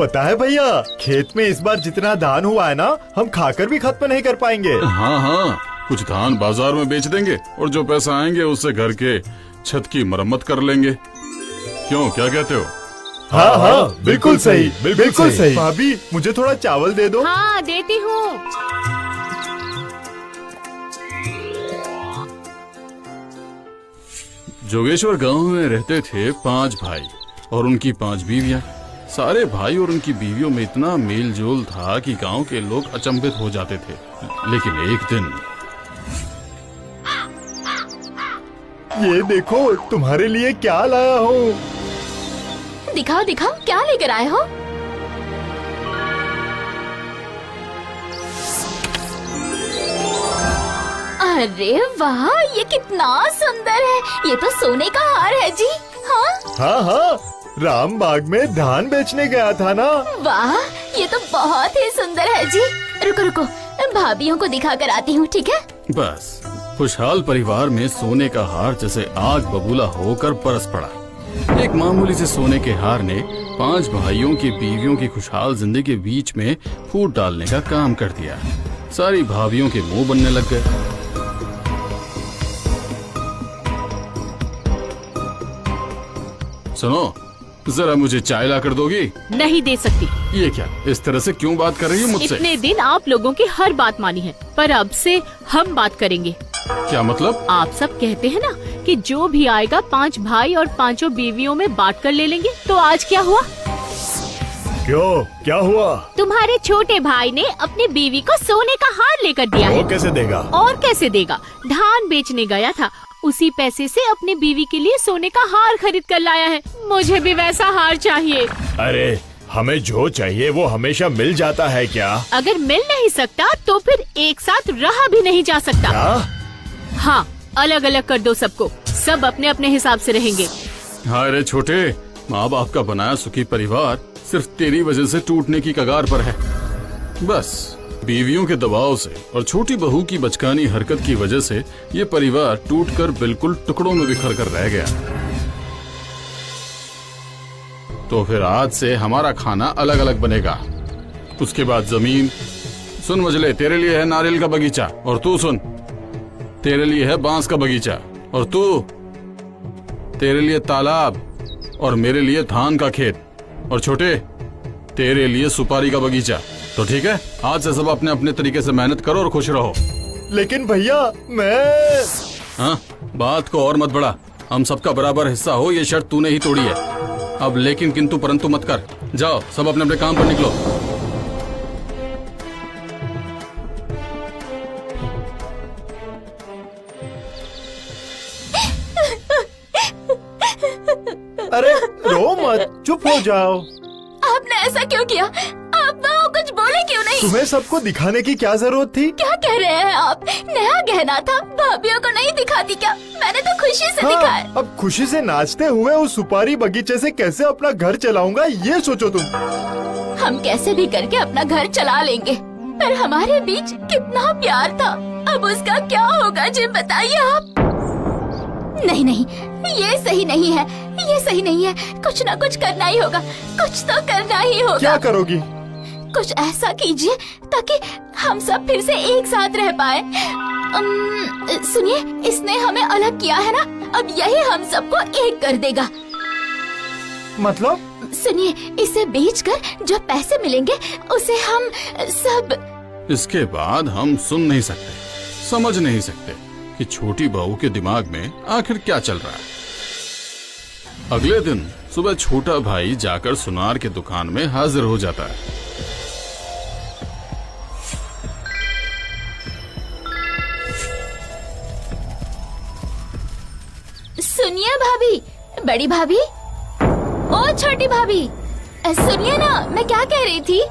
पता है भैया, खेत में इस बार जितना धान हुआ है ना, हम खाकर भी खत्म नहीं कर पाएंगे। हाँ हाँ, कुछ धान बाजार में बेच देंगे और जो पैसा आएंगे उससे घर के छत की मरम्मत कर लेंगे। क्यों, क्या कहते हो? हाँ हाँ, बिल्कुल सही, बिल्कुल सही। भाभी, मुझे थोड़ा चावल दे दो। हाँ, देती हूँ। जोगेश्वर गांव में रहते थे 5 भाई और उनकी 5 बीवियां। सारे भाई और उनकी बीवियों में इतना मेल जोल था कि गांव के लोग अचंभित हो जाते थे। लेकिन एक दिन, ये देखो, तुम्हारे लिए क्या लाया हूँ। दिखाओ दिखाओ, क्या लेकर आए हो? अरे वाह, ये कितना सुंदर है। ये तो सोने का हार है जी। हाँ हाँ हाँ, राम बाग में धान बेचने गया था ना। वाह, ये तो बहुत ही सुंदर है जी। रुको रुको, भाभीयों को दिखा कर आती हूँ, ठीक है? बस खुशहाल परिवार में सोने का हार जैसे आग बबूला होकर बरस पड़ा। एक मामूली से सोने के हार ने 5 भाइयों की बीवियों की खुशहाल जिंदगी के बीच में फूट डालने का काम कर दिया। सारी भाभियों के मुंह बनने लग गए। सुनो, जरा मुझे चाय ला कर दोगी? नहीं दे सकती। ये क्या, इस तरह से क्यों बात कर रही हो मुझसे? इतने दिन आप लोगों की हर बात मानी है, पर अब से हम बात करेंगे। क्या मतलब? आप सब कहते हैं ना कि जो भी आएगा 5 भाई और 5 बीवियों में बांट कर ले लेंगे। तो आज क्या हुआ? क्यों, क्या हुआ? तुम्हारे छोटे भाई ने अपनी बीवी को सोने का हार लेकर दिया है। वो कैसे देगा? और कैसे देगा? धान बेचने गया था, उसी पैसे से अपनी बीवी के लिए सोने का हार खरीद कर लाया है। मुझे भी वैसा हार चाहिए। अरे, हमें जो चाहिए वो हमेशा मिल जाता है क्या? अगर मिल नहीं सकता तो फिर एक साथ रहा भी नहीं जा सकता। क्या? हाँ, अलग अलग कर दो सबको, सब अपने अपने हिसाब से रहेंगे। हाँ रे छोटे, माँ बाप का बनाया सुखी परिवार सिर्फ तेरी वजह से टूटने की कगार पर है। बस बीवियों के दबाव से और छोटी बहू की बचकानी हरकत की वजह से ये परिवार टूटकर बिल्कुल टुकड़ों में बिखर कर रह गया। तो फिर आज से हमारा खाना अलग अलग बनेगा। उसके बाद जमीन, सुन मजले, तेरे लिए है नारियल का बगीचा, और तू सुन, तेरे लिए है बांस का बगीचा, और तू, तेरे लिए तालाब, और मेरे लिए धान का खेत, और छोटे, तेरे लिए सुपारी का बगीचा। तो ठीक है, आज से सब अपने अपने तरीके से मेहनत करो और खुश रहो। लेकिन भैया, मैं... हाँ, बात को और मत बढ़ा। हम सबका बराबर हिस्सा हो, ये शर्त तूने ही तोड़ी है। अब लेकिन किंतु परंतु मत कर। जाओ, सब अपने अपने काम पर निकलो। अरे रो मत, चुप हो जाओ। आपने ऐसा क्यों किया? आप वो कुछ बोले क्यों नहीं? तुम्हें सबको दिखाने की क्या जरूरत थी? क्या कह रहे हैं आप? नया गहना था, भाभीओं को नहीं दिखाती क्या? मैंने तो खुशी से दिखाया। हाँ, अब खुशी से नाचते हुए उस सुपारी बगीचे से कैसे अपना घर चलाऊंगा, ये सोचो तुम। हम कैसे भी करके अपना घर चला लेंगे, पर हमारे बीच कितना प्यार था। अब उसका क्या होगा जी, बताइए आप। नहीं नहीं, ये सही नहीं है, ये सही नहीं है। कुछ ना कुछ करना ही होगा, कुछ तो करना ही होगा। क्या करोगी? कुछ ऐसा कीजिए ताकि हम सब फिर से एक साथ रह पाए। सुनिए, इसने हमें अलग किया है ना, अब यही हम सबको एक कर देगा। मतलब? सुनिए, इसे बेचकर जो पैसे मिलेंगे उसे हम सब... इसके बाद हम सुन नहीं सकते, समझ नहीं सकते कि छोटी बहू के दिमाग में आखिर क्या चल रहा है। अगले दिन सुबह छोटा भाई जाकर सुनार के दुकान में हाजिर हो जाता है। सुनिए भाभी, बड़ी भाभी, ओ छोटी भाभी, सुनिए ना, मैं क्या कह रही थी।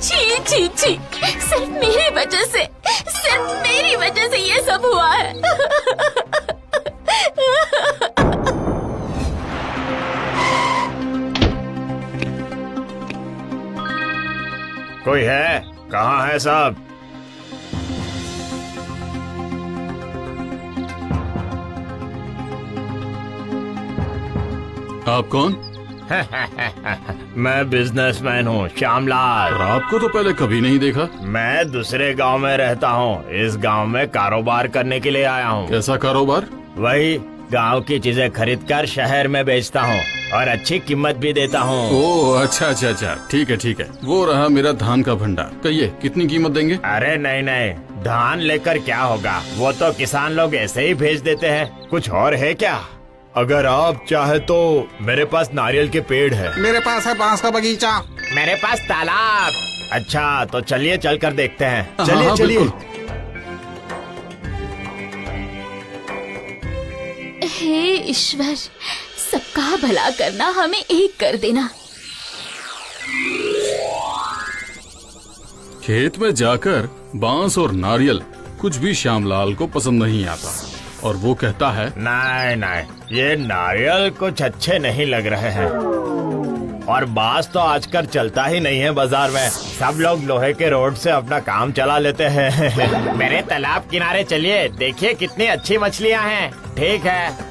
छी छी छी, सिर्फ मेरी वजह से ये सब हुआ है। कोई है? कहाँ है साहब? आप कौन? मैं बिजनेसमैन हूँ, श्यामलाल। और आपको तो पहले कभी नहीं देखा। मैं दूसरे गांव में रहता हूँ, इस गांव में कारोबार करने के लिए आया हूँ। कैसा कारोबार? वही गांव की चीजें खरीद कर शहर में बेचता हूँ और अच्छी कीमत भी देता हूँ। ओह अच्छा अच्छा अच्छा, ठीक है। वो रहा मेरा धान का भंडार। कहिए कितनी कीमत देंगे? अरे नहीं, धान लेकर क्या होगा, वो तो किसान लोग ऐसे ही भेज देते हैं। कुछ और है क्या? अगर आप चाहे तो मेरे पास नारियल के पेड़ है। मेरे पास है बांस का बगीचा। मेरे पास तालाब। अच्छा तो चलिए चल कर देखते हैं। हाँ, चलिए चलिए। बिल्कुल। हे ईश्वर, सबका भला करना, हमें एक कर देना। खेत में जाकर बांस और नारियल कुछ भी श्यामलाल को पसंद नहीं आता और वो कहता है, नहीं, ये नारियल कुछ अच्छे नहीं लग रहे हैं और बांस तो आजकल चलता ही नहीं है बाजार में। सब लोग लोहे के रोड से अपना काम चला लेते हैं। मेरे तालाब किनारे चलिए, देखिए कितनी अच्छी मछलियाँ हैं। ठीक है।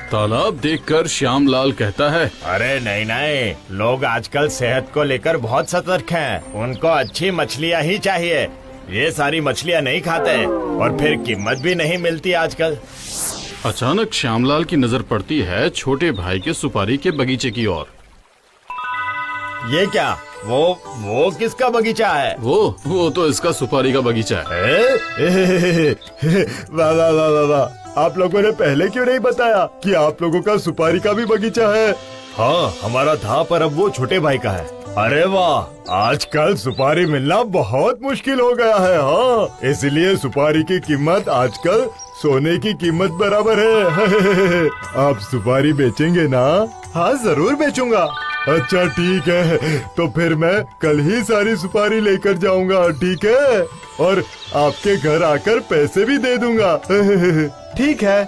तालाब देखकर श्यामलाल कहता है, अरे नहीं, लोग आजकल सेहत को लेकर बहुत सतर्क हैं। उनको अच्छी मछलियाँ ही चाहिए। ये सारी मछलियाँ नहीं खाते और फिर कीमत भी नहीं मिलती आजकल। अचानक श्यामलाल की नजर पड़ती है छोटे भाई के सुपारी के बगीचे की ओर। ये क्या? वो किसका बगीचा है? वो तो इसका सुपारी का बगीचा है। वाह वाह वाह वाह वाह, आप लोगों ने पहले क्यों नहीं बताया कि आप लोगों का सुपारी का भी बगीचा है? हाँ हमारा था, पर अब वो छोटे भाई का है। अरे वाह, आजकल सुपारी मिलना बहुत मुश्किल हो गया है। हाँ, इसलिए सुपारी की कीमत आजकल सोने की कीमत बराबर है। आप सुपारी बेचेंगे ना? हाँ जरूर बेचूंगा। अच्छा ठीक है, तो फिर मैं कल ही सारी सुपारी लेकर जाऊंगा। ठीक है, और आपके घर आकर पैसे भी दे दूंगा। ठीक है।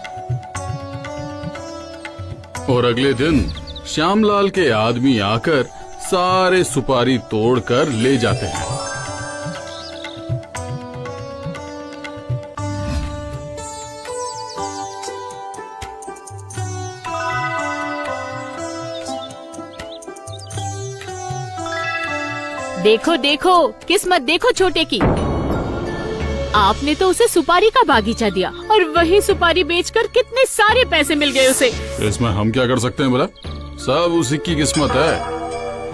और अगले दिन श्यामलाल के आदमी आकर सारे सुपारी तोड़कर ले जाते हैं। देखो देखो, किस्मत देखो छोटे की। आपने तो उसे सुपारी का बागीचा दिया और वही सुपारी बेचकर कितने सारे पैसे मिल गए उसे। इसमें हम क्या कर सकते हैं बोला? सब उसी की किस्मत है।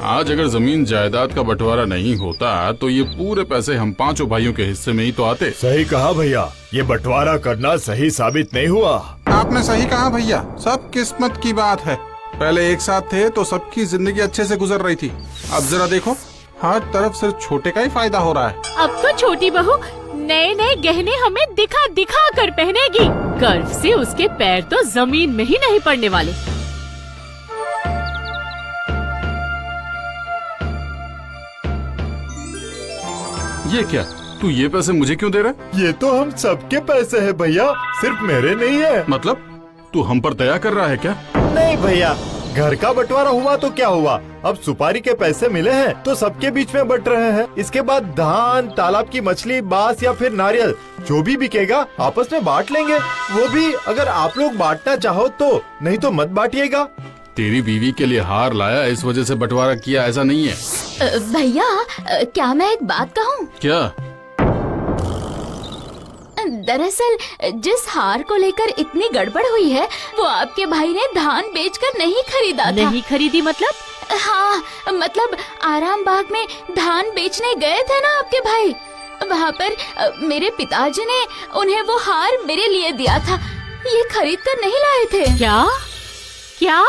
आज अगर जमीन जायदाद का बंटवारा नहीं होता तो ये पूरे पैसे हम पांचों भाइयों के हिस्से में ही तो आते। सही कहा भैया, ये बंटवारा करना सही साबित नहीं हुआ। आपने सही कहा भैया, सब किस्मत की बात है। पहले एक साथ थे तो सबकी जिंदगी अच्छे से गुजर रही थी। अब जरा देखो, हर तरफ सिर्फ छोटे का ही फायदा हो रहा है। अब तो छोटी बहू नए नए गहने हमें दिखा दिखा कर पहनेगी। गर्व से उसके पैर तो जमीन में ही नहीं पड़ने वाले। ये क्या? तू ये पैसे मुझे क्यों दे रहा है? ये तो हम सबके पैसे हैं भैया, सिर्फ मेरे नहीं है। मतलब तू हम पर दया कर रहा है क्या? नहीं भैया, घर का बंटवारा हुआ तो क्या हुआ, अब सुपारी के पैसे मिले हैं तो सबके बीच में बंट रहे हैं। इसके बाद धान, तालाब की मछली, बांस या फिर नारियल जो भी बिकेगा आपस में बांट लेंगे। वो भी अगर आप लोग बांटना चाहो तो, नहीं तो मत बांटिएगा। तेरी बीवी के लिए हार लाया इस वजह से बंटवारा किया, ऐसा नहीं है। भैया, क्या मैं एक बात कहूँ? क्या? दरअसल जिस हार को लेकर इतनी गड़बड़ हुई है वो आपके भाई ने धान बेचकर नहीं खरीदा था। नहीं खरीदी मतलब? हाँ, मतलब आराम बाग में धान बेचने गए थे ना आपके भाई, वहाँ पर मेरे पिताजी ने उन्हें वो हार मेरे लिए दिया था। ये खरीद कर नहीं लाए थे। क्या क्या?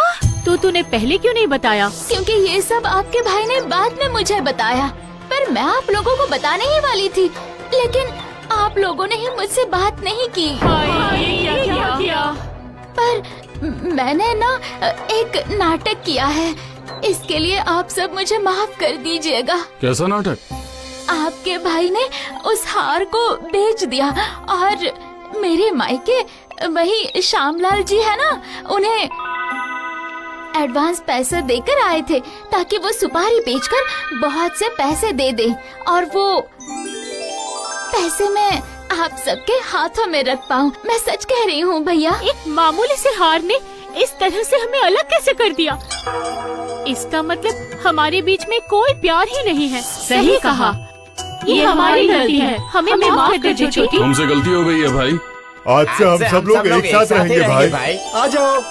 तो तूने पहले क्यों नहीं बताया? क्योंकि ये सब आपके भाई ने बाद में मुझे बताया, पर मैं आप लोगों को बताने ही वाली थी, लेकिन आप लोगों ने ही मुझसे बात नहीं की। क्या? पर मैंने ना एक नाटक किया है, इसके लिए आप सब मुझे माफ कर दीजिएगा। कैसा नाटक? आपके भाई ने उस हार को बेच दिया और मेरे मायके वही श्यामलाल जी है ना, उन्हें एडवांस पैसे देकर आए थे ताकि वो सुपारी बेचकर बहुत से पैसे दे दे और वो पैसे मैं आप सबके हाथों में रख पाऊँ। मैं सच कह रही हूँ भैया। एक मामूली से हार ने इस तरह से हमें अलग कैसे कर दिया? इसका मतलब हमारे बीच में कोई प्यार ही नहीं है। सही कहा, ये हमारी गलती है। हमें माफ कर दे छोटी। तुमसे गलती हो गई है भाई। आज से हम सब लोग एक साथ रहेंगे भाई। आ जाओ।